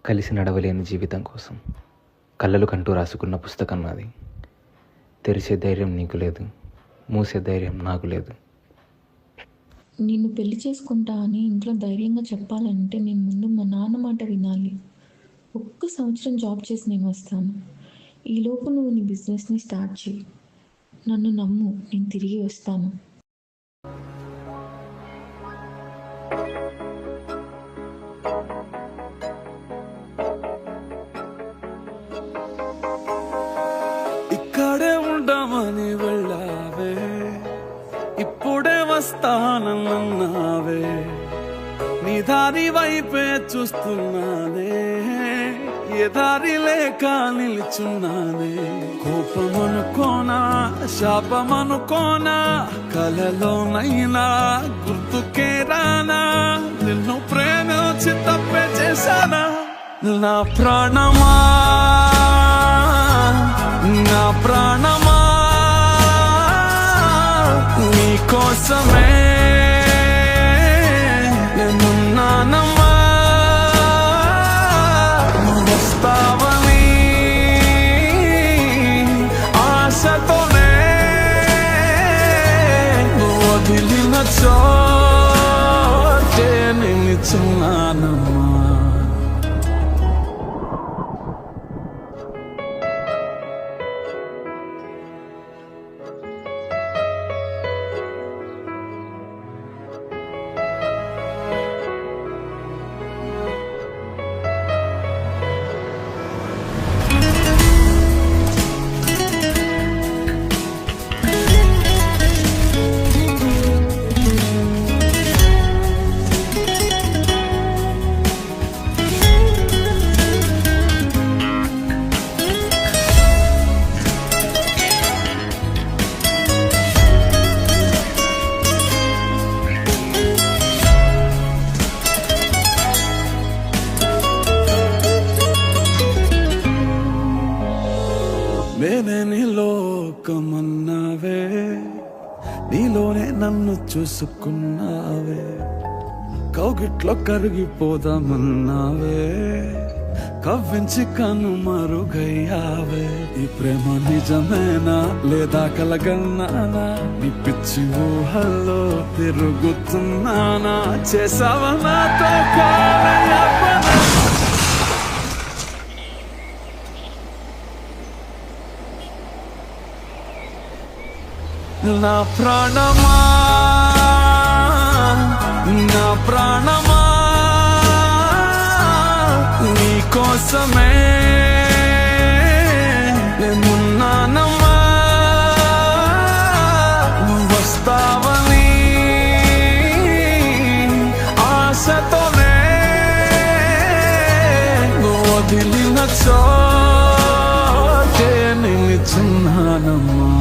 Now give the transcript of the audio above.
కలిసి నడవలేని జీవితం కోసం కళ్ళలు కంటూ రాసుకున్న పుస్తకం నాది. తెరిచే ధైర్యం నీకు లేదు, మూసే ధైర్యం నాకు లేదు. నిన్ను పెళ్లి చేసుకుంటా అని ఇంట్లో ధైర్యంగా చెప్పాలంటే నేను ముందు మా నాన్న మాట వినాలి. 1 సంవత్సరం జాబ్ చేసి నేను వస్తాను. ఈలోపు నువ్వు నీ బిజినెస్ని స్టార్ట్ చేయి. నన్ను నమ్ము, నేను తిరిగి వస్తాను. ఇక్కడే ఉండమని వెళ్ళావే, ఇప్పుడే వస్తానన్నావే. నీ దారి వైపే చూస్తున్నానే, ఏ దారి లేక నిల్చున్నానే. కోపమనుకోనా, శాపమనుకోనా, కలలోనైనా గుర్తుకే రానా. నిన్ను ప్రేమించి తప్పే చేశానా. నా ప్రాణమా, నా ప్రాణమా, నీ కోసమే నేనున్నానమ్మా. నువ్వు వస్తావని ఆశతోనే నువ్వు వదిలిన చోటే నిలుచున్నానమ్మా. నేనే నీ లోకమన్నావే, నీలోనే నన్ను చూసుకున్నావే. కౌగిట్లో కరిగిపోదామన్నావే, కవ్వించి కనుమరుగయ్యావే. ఈ ప్రేమ నిజమేనా లేదా కలగన్నానా, నీ పిచ్చి ఊహల్లో తిరుగుతున్నానా. చేసావా నాతో కాలయాపన. నా ప్రాణమా, నా ప్రాణమా, నీ కోసమే నేనున్నానమ్మా. నువ్వు వస్తావని ఆశతోనే నువ్వు వదిలిన చోటే నిలుచున్నానమ్మా.